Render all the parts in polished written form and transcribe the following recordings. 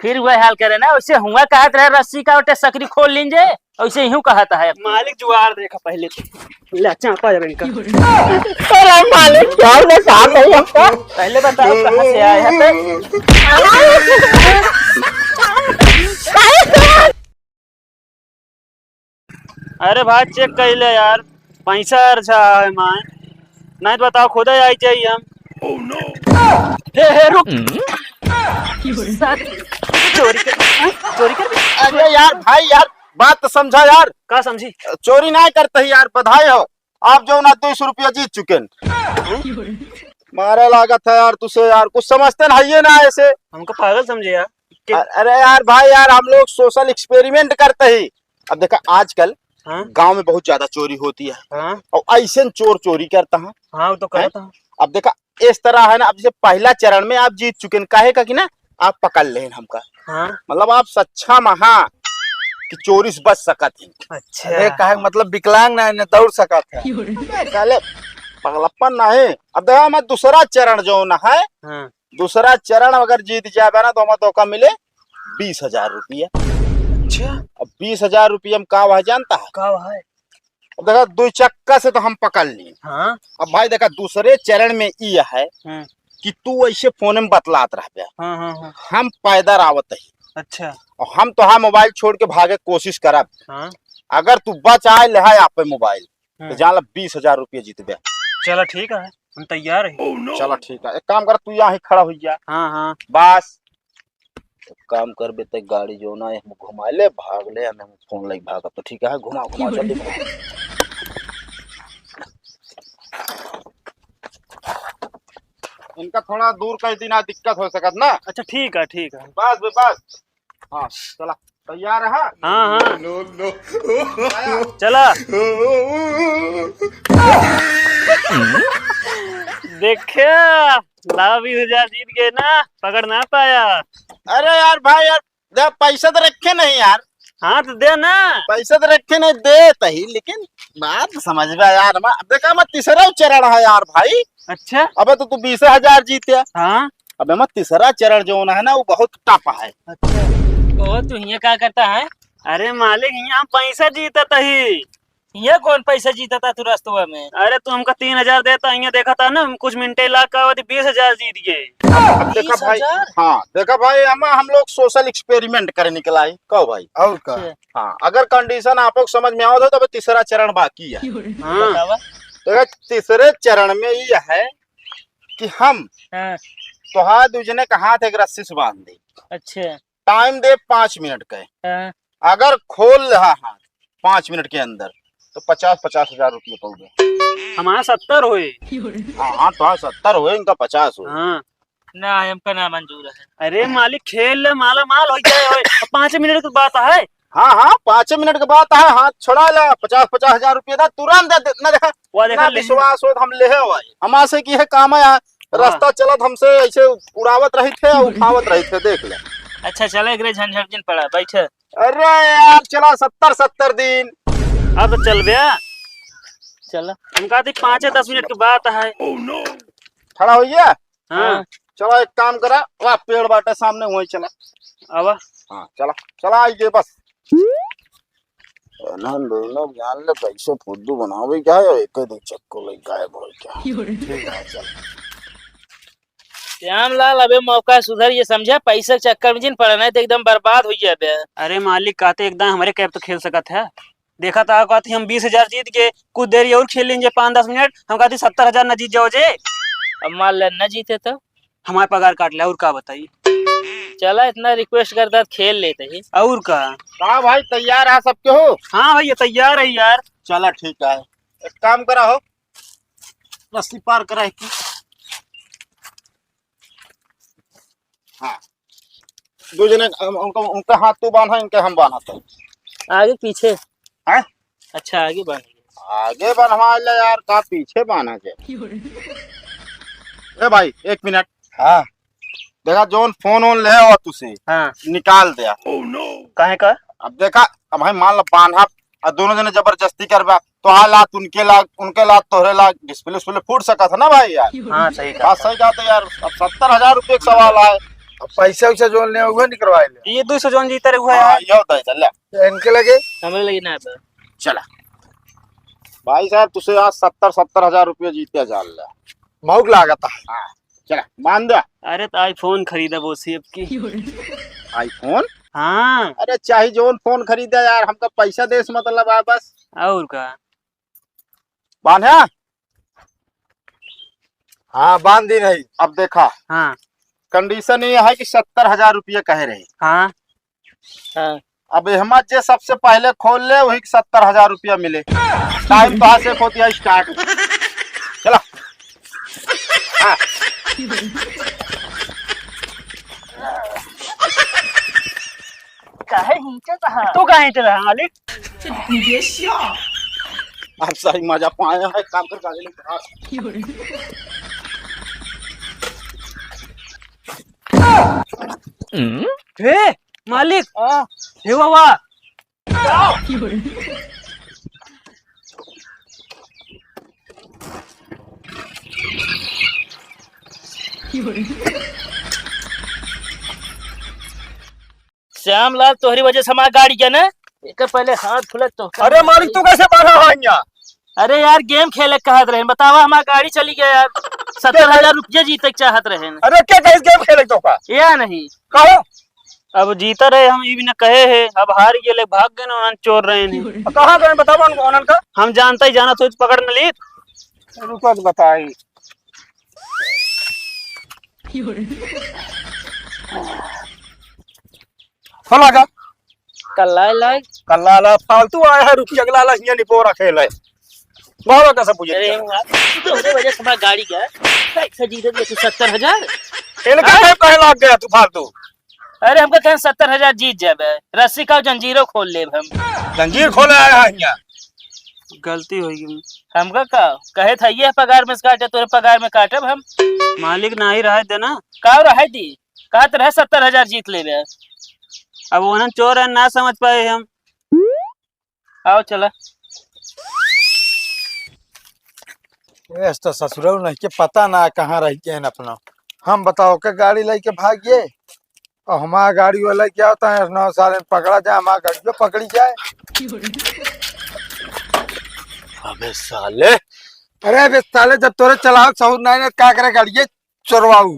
फिर वह हाल करे ना, वैसे हुआ कहत रहे रस्सी का उठे सकरी खोल लीजिए, वैसे यूं कहता है। मालिक जुआर देखा पहले ले चापा जब इनका। अरे मालिक क्या ने कहा नहीं हमको। पहले बताओ कहाँ से आए हैं अरे भाई चेक कर ले यार, पैसा अच्छा है मां, नहीं तो बताओ खुद ही आई चाहिए हम। हे रुक। चोरी कर अरे यार भाई यार बात तो समझा यार। का समझी? चोरी नहीं करते ही यार, बधाई हो आप जो ना 200 रुपया जीत चुके मारे लागत है यार तुझे यार, कुछ समझते नहीं है ना ऐसे। हमको पागल समझे यार। अरे यार भाई यार हम लोग सोशल एक्सपेरिमेंट करते ही। अब देखा आजकल हाँ? गांव में बहुत ज्यादा चोरी होती है। हाँ? और ऐसे चोर चोरी करता है। हाँ वो तो कहता हूँ। अब देखा इस तरह है ना, अब जैसे पहला चरण में आप जीत चुके काहे का कि ना आप पकड़ ले हमका। हाँ? मतलब आप सच्चा महा कि चोरी से बच सकत है। अच्छा अरे काहे मतलब विकलांग ना दौड़ सकत है साले पगलप्पन नहीं। अब देखा मैं दूसरा चरण जो ना है, हाँ? दूसरा चरण अगर जीत जाए ना तो हमें तो मिले 20,000 रुपया। अच्छा अब 20,000 रुपया में का वह जानता है? का है? अब देखा 2 चक्का से तो हम पकड़ लिए। हाँ? अब भाई देखा दूसरे चरण में ये है हाँ? कि तू ऐसे फोन में बतलात रह। हाँ? हाँ? हाँ? हम पैदल आवत ही अच्छा और हम तो मोबाइल छोड़ के भागे कोशिश करब। हाँ? अगर तू बच आए ले आप पे मोबाइल हाँ। तो जान ला 20,000 रुपया जीत गया। चलो ठीक है, हम तैयार है। चलो ठीक है, एक काम कर तू यहाँ ही खड़ा हो जा। हाँ हाँ बस एक काम कर बेटे, गाड़ी जो ना हम घुमा ले भाग ले, हमें फोन लाइक भाग तो ठीक है, घुमा घुमा जल्दी घुमा। इनका थोड़ा दूर कर देना, दिक्कत हो सकत ना। अच्छा ठीक है ठीक है। बस बस हाँ चला तैयार है। हाँ हाँ चला। देखे ला 20,000 जीत गए ना, पकड़ ना पाया। अरे यार भाई यार दे पैसा तो रखे नहीं यार। हाँ तो दे ना। पैसा तो रखे नहीं देता ही, लेकिन बात समझ में यार। देखा मैं तीसरा चरण है यार भाई। अच्छा अबे तो तू 20,000 जीते। हाँ? अबे मैं तीसरा चरण जो है ना वो बहुत टफ है। अच्छा ओ तू यहाँ क्या करता है? अरे मालिक यहाँ पैसा जीता ही। यहाँ कौन पैसा जीता था तू रास्तवा में? अरे तू हमका 3,000 देता, यहाँ देखा था ना कुछ मिनटे लगा 20,000 जीत गए। अब देखा भाई, हाँ देखा भाई हम लोग सोशल एक्सपेरिमेंट करे निकला है कहो भाई। और का हाँ अगर कंडीशन आप लोग समझ में आओ तो तीसरा चरण बाकी है। हाँ? देखा तीसरे चरण में ये है कि हम हाँ। तो हाथ दूजने का हाथ एक रस्सी से बांध दे। अच्छा टाइम दे 5 मिनट का। हाँ। अगर खोल रहा हाथ 5 मिनट के अंदर तो 50,000 रुपये पड़ हमारा 70 हुए। हाँ तो 70 हुए, इनका 50 हुए। हाँ ना हमका ना मंजूर है। अरे मालिक खेल ले, माला माल हो जाए। 5 मिनट की बात है। हाँ 5 मिनट के बाद है, हाथ छोड़ा ला 50,000 रुपये था तुरंत ना। देखा वो देखा विश्वास हो हम ले हमारे से की है काम है यार। रास्ता चलत हमसे ऐसे उड़ावत रही थे और उठावत रही थे, देख ले। अच्छा चलो एक झंझट दिन पड़ा बैठ। अरे यार चला 70 दिन। अब तो चल गया। चलो हम कहते 5-10 मिनट की बात है। खड़ा हो गया। हाँ चलो एक काम करा, वाह पेड़ बाटे सामने वही चला। अब हाँ चला चला आइए बस। ना लोग जान ले पैसे फुद्दू बनावे क्या है, एक ही चक्को ले गायब हो क्या। ठीक है चल। श्यामलाल अबे मौका सुधर, ये समझा पैसा के चक्कर में जिन पड़ना है तो एकदम बर्बाद हो गया बे। अरे मालिक कहते एकदम हमारे कैब तो खेल सकत है। देखा था कहते हम 20,000 जीत गए, कुछ देर और खेल लेंगे 5-10 मिनट। हम कहते 70,000 न जीत जाओ जे। अब मान ले न जीते तो हमारे पगार काट ले और का बताइए। चला इतना रिक्वेस्ट करता खेल लेते ही। और का कहा भाई तैयार है सबके हो? हाँ भैया तैयार है यार। चला ठीक है, एक काम करा हो रस्सी पार करा है की। हाँ दो जने उनका हाथ तू बांधा, इनके हम बांधा। आगे पीछे है? अच्छा आगे बढ़ आगे बनवा ले यार, का पीछे बांधा जाए। ए भाई 1 मिनट। हाँ देखा जोन फोन ऑन ले हो तुसे हाँ निकाल दिया। काहे का? अब देखा अब भाई मान लो बांधा और दोनों जने जबरदस्ती करबा तो हाँ लात उनके लात तोहरे लात डिस्प्ले फूट सका था ना भाई यार। हाँ सही बात सही कहा तो यार। अब 70,000 रुपये का सवाल है अब पैसा वैसा जो ले वो नहीं करवाए ले। ये 200 जोन जीता रे हुआ हाँ है। ये होता है चल इनके लगे हमें लगी ना अब। चला भाई साहब तुझे आज 70 हजार रुपये जीते जाल ले। मौक लागत है। हाँ चला मान दे। अरे तो आईफोन खरीदा वो सेब की। आईफोन? हाँ अरे चाहे जोन फोन खरीदा यार, हमका पैसा देश मतलब है बस। और का बांधा हाँ बांध दी नहीं। अब देखा हाँ कंडीशन ये है कि 70 हजार रुपये कह रहे। हाँ हाँ अब हम जे सबसे पहले खोल ले वही 70 हजार रुपया मिले। टाइम कहाँ से होती है स्टार्ट। चला हाँ। काहे हिंचत है? तू कहाँ चला है मालिक? आप सही मजा पाया है काम कर गाड़ी ले। हे मालिक हे बाबा श्यामलाल तोहरी वजह से हमारी गाड़ी के ना एक पहले हाथ खुलत तो। अरे मालिक तू कैसे बांधा है यहाँ? अरे यार गेम खेले कहत रहे बतावा हमारी गाड़ी चली गया यार। 70,000 रुपये जीते चाहत रहे। अरे क्या कैसे गेम खेले तो का? या नहीं कहो अब जीता रहे हम ये भी न कहे है, अब हार गए भाग गए ना उन्होंने चोर रहे हैं। कहाँ गए बताओ उन्होंने का? हम जानता ही जाना सोच पकड़ न ली। रुको तो बताई। फला का कल्ला कल्ला फालतू आया है रुपया अगला ला हियां निपो रखे ले। बहुत कैसे पूछे? अरे तोहरे वजह से हमारी गाड़ी का कैसे जीते तू 70,000? इनका कहे लग गया तू फालतू। अरे हमको कहें 70,000 जीत जाबे रस्सी का जंजीरों खोल ले हम। जंजीर खोले आया है यहाँ। गलती होगी हमका का कहे था ये पगार में से काटे तोरे पगार में काटब हम। मालिक ना ही रहे देना। का रहे दी कहत रहे 70,000 जीत ले। अब उन्होंने चोर है ना समझ पाए हम। आओ चला। ये तो ससुराल नहीं के पता ना कहाँ रह के अपना। हम बताओ के गाड़ी लेके भाग गए और हमारा गाड़ी वाला क्या होता है 9 साल में पकड़ा जाए हमारा गाड़ी पकड़ी जाए। अबे साले अरे बे साले जब तोरे चलाओ सहूर नहीं क्या करे गाड़ी चोरवाऊ।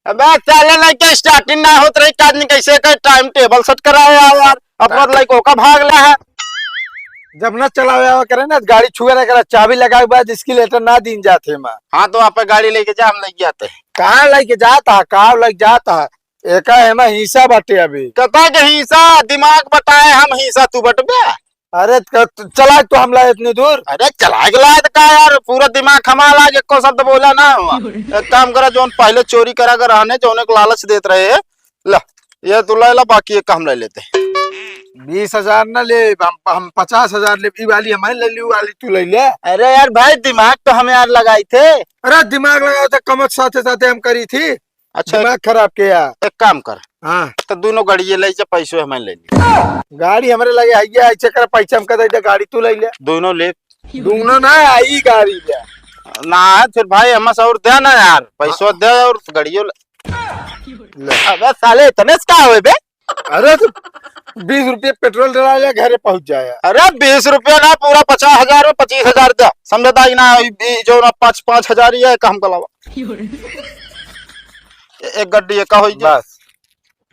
अबे साले नहीं के स्टार्टिंग ना होत रही आदमी कैसे का टाइम टेबल सेट कराया यार अपना लड़कों का भाग ला है। जब न चलावे करे ना गाड़ी छुए ना करे चाबी लगा के बाद इसकी लेटर ना दिन जाते माँ। हाँ तो आप गाड़ी लेके जा हम लेके जाते हैं। कहाँ लेके जाता है कहाँ लग जाता है एक है हिस्सा बाटे अभी। कहता कि हिस्सा दिमाग बताए हम हिस्सा तू बटबे। अरे चला तो हम लाए इतनी दूर। अरे चला के लाए तो का यार पूरा दिमाग खमा ला एको शब्द बोला ना हुआ। एक काम करा जोन पहले चोरी करा कर रहने जो को लालच देते रहे ला ये तू ले ला बाकी एक हम ले लेते। 20,000 न ले हम 50,000 ले वाली हमारे ले ली वाली तू ले ले। अरे यार भाई दिमाग तो हमें यार लगाई थे। अरे दिमाग लगाओ तो कमत साथे साथे हम करी थी। अच्छा दिमाग खराब किया। एक काम कर हाँ तो दोनों गाड़ी ले जा पैसे हमें ले ली। गाड़ी हमारे लगे आई ऐसे कर पैसा हम कर गाड़ी तू ले ले। दोनों ले दोनों ना आई गाड़ी ले ना फिर भाई हम और दे ना यार पैसा दे और गाड़ियों अबे साले इतने से का हुए बे। अरे तो 20 रुपये पेट्रोल डला ले घरे पहुंच जाए। अरे 20 रुपया ना पूरा 50,000 में 25,000 दे समझता ही ना जो ना 5,000 ही है काम कलावा एक गड्डी एक हो बस।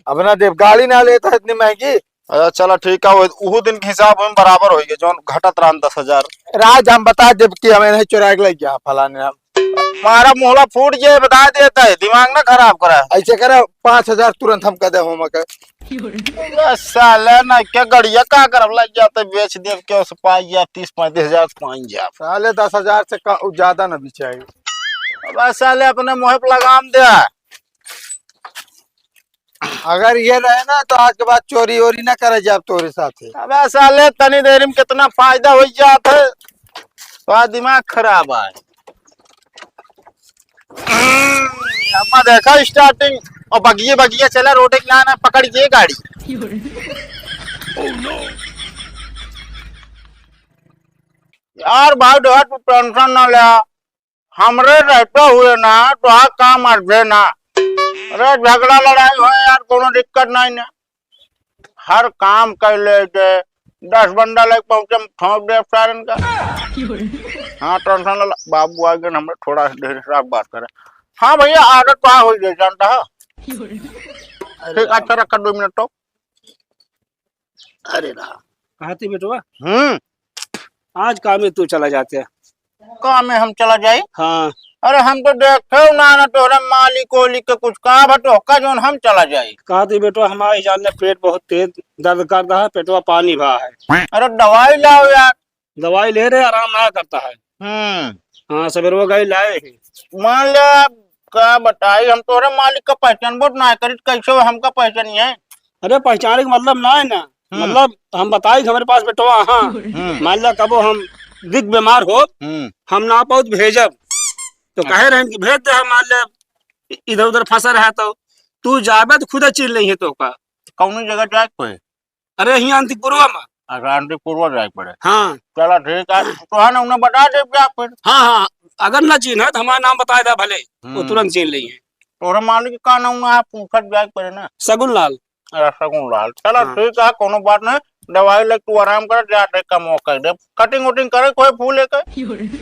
अब ना देव गाड़ी ना लेता है इतनी महंगी। अच्छा चलो ठीक है वो दिन के हिसाब में बराबर हो गए जो घटत रहा 10,000। राज हम बता देव कि हमें नहीं चुरा के ले गया फलाने हम हमारा मोहला फूट गया बता देता है दिमाग ना खराब करा। ऐसे करे 5,000 तुरंत हम कदे हम साले ना क्या गड़िया का कर लग जाता बेच दे के उस पाई जा 30-35,000 पाई जा साले 10,000 से ज्यादा ना बिचाई। अब साले अपने मुँह पे लगाम दे। अगर ये रहे ना तो आज के बाद चोरी वोरी ना करे जाब तोरे साथे। अब साले तनी देर में कितना फायदा हो जाता है तो दिमाग खराब है। अम्मा देखा स्टार्टिंग और बगिए बगिए चला रोड के लाना पकड़ के गाड़ी। यार भाई डॉट टेंशन ना ले हमरे रहते हुए ना तो काम मर दे ना अरे झगड़ा लड़ाई हो यार, कोनो दिक्कत नहीं ना। हर काम कर ले के 10 बंडा लग पहुंचे ठोक दे सारन का। हाँ टेंशन ला, बाबू आ गए हमें थोड़ा देर से आप बात करें। हाँ भैया आदत कहाँ हो गई जानता है। ठीक अच्छा रखा 2 मिनट तो। अरे राम, कहा थी बेटवा हम्म, आज काम में तू चला जाते है। काम में हम चला जाए। हाँ अरे हम तो देखे ना तोरे मालिक ओलिक के कुछ कहा बटो का जो हम चला जाए। कहा थी बेटवा हमारे जान में पेट बहुत तेज दर्द कर रहा है, पेटवा पानी भरा है। अरे दवाई लाओ यार। दवाई ले रहे आराम ना करता है। हाँ सवेरे वो गए लाए हैं। मान ले क्या बताई, हम तोरे मालिक का पहचान बोट ना करी कैसे हो हमका पहचान है। अरे पहचाने का मतलब ना है ना, मतलब हम बताए हमारे पास बेटवा। हाँ मान लो कबो हम दिख बीमार हो हम ना पहुंच भेजब तो कहे रहे कि भेज दे। हम मान ले इधर उधर फंसा रहा तो तू जाबे तो खुद चिल नहीं है तो का। कौन जगह जाए कोई। अरे यहाँ अंतिपूर्वा में। अरांटी पूर्व जाए पड़े। हाँ चला ठीक है तो हाँ उन्हें बता दे क्या फिर। हाँ हाँ अगर ना चिन्ह है तो हमारा नाम बताया था भले वो तुरंत चिन्ह लेंगे। तोरे मालिक का नाम आप पूछत जाए पड़े ना। सगुन लाल। शगुन लाल चला ठीक है कोनो बात नहीं। दवाई ले तू आराम कर जाते का मौका दे। कटिंग वटिंग करे कोई फूल लेकर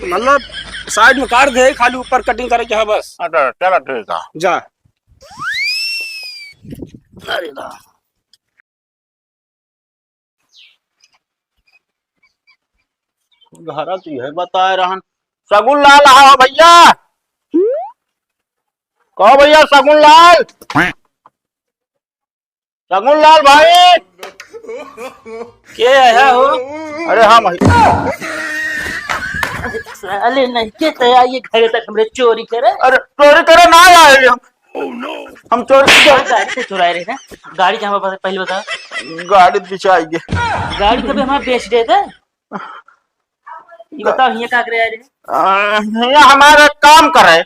मतलब साइड में काट दे खाली ऊपर कटिंग करे के है बस। अच्छा चला ठीक है जा। अरे राम, घर तो है बताए रहन। शगुन लाल आओ भैया। कहो भैया शगुन लाल। शगुन लाल भाई। के आया हो? अरे हाँ भैया। साले नहीं के तया ये घर तक हमरे चोरी करे। अरे चोरी करे ना आए हम चोरी गाड़ी से चुराए रहे ना। गाड़ी कहाँ पर पहले बता। गाड़ी बिछाई गए। गाड़ी कभी हमारे बेच दे थे। ये बताओ ये क्या करे रहे। ये हमारा काम करे।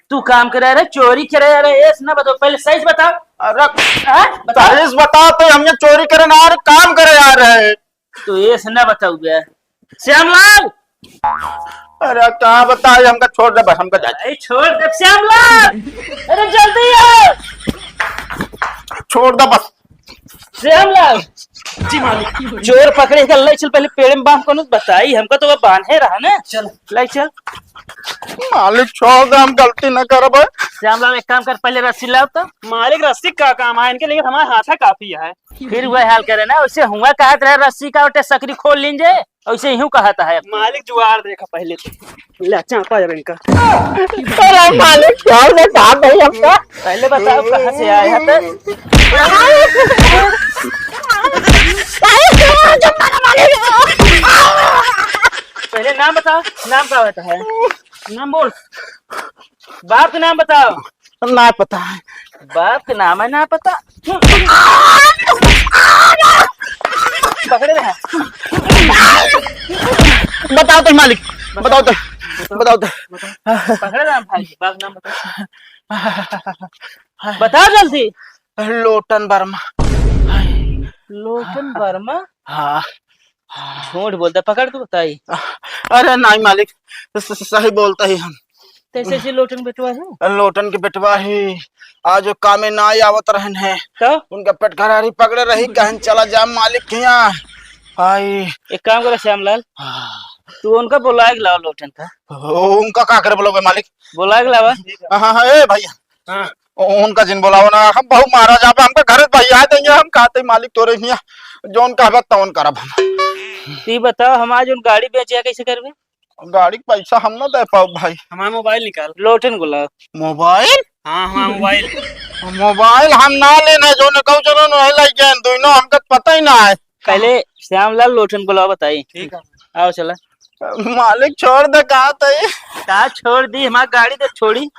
तू काम करे रहे चोरी करे रहे ये ना बताओ पहले सही से बताओ। अरे बताओ तारीफ बताओ तो हमने चोरी करे ना यार काम करे आ रहे। तो ये ना बताओ गया श्यामलाल। अरे क्या बताए हमका छोड़ दे बस हमका जाए। अरे छोड़ दे श्यामलाल। अरे जल्दी आओ। छोड़ दे बस। श्यामलाल जी मालिक। चोर पकड़े का ले चल पहले पेड़ में बांध को बताई हमको तो वो बांधे रहा ना। चल ले चल मालिक छोड़ दे हम गलती न करब। श्यामलाल एक काम कर पहले रस्सी लाओ तो। मालिक रस्सी का काम है इनके लिए हमारे हाथ है काफी है। फिर वह हाल करे ना वैसे हुआ कहत रहे रस्सी का उठे सकरी खोल लीजिए वैसे यूं कहता है। मालिक जुगाड़ देखा पहले तो ले चापा जरा इनका। अरे मालिक छोड़ दे काम नहीं हमका। पहले बताओ कहाँ से आया था। पहले नाम बताओ नाम क्या होता है। नाम बोल। बाप का नाम बताओ। ना पता है। बाप का नाम है ना पता। पकड़े रहे बताओ तो मालिक बताओ तो बताओ तो। पकड़े रहे भाई बाप नाम बताओ। बताओ जल्दी। लोटन वर्मा। लोटन वर्मा। हाँ झूठ बोलता पकड़ तू बताई। अरे नहीं मालिक सही बोलता ही हम। कैसे से लोटन बेटवा है। लोटन के बेटवा ही आज कामे ना आवत रहन है तो उनका पेटखरारी पकड़े रही कहन चला जा मालिक के यहाँ। आई एक काम करो श्यामलाल तू उनका बुला के लाओ लोटन का। उनका का करे बोलोगे मालिक। बुला के लावा। हाँ हाँ ए भैया उनका जिन बोलाओ ना हम बहु मारा जाबे हमका घर भैया देंगे हम कहते मालिक तोरे हिया जोन कहबे तौन करब हम। ती बताओ हम आज उन गाड़ी बेचे कैसे करबे। गाड़ी के पैसा हम ना दे पाओ भाई। हमारा मोबाइल निकाल। लोटन गुलाब मोबाइल। हाँ हाँ मोबाइल। मोबाइल हम ना लेना जो ने कहू चलो नहीं लाई जाए दोनों हमका पता ही ना है। पहले श्यामलाल लोटन गुलाब बताई। ठीक है आओ चला। मालिक छोड़ दे कहा था कहा छोड़ दी हमारी गाड़ी तो छोड़ी।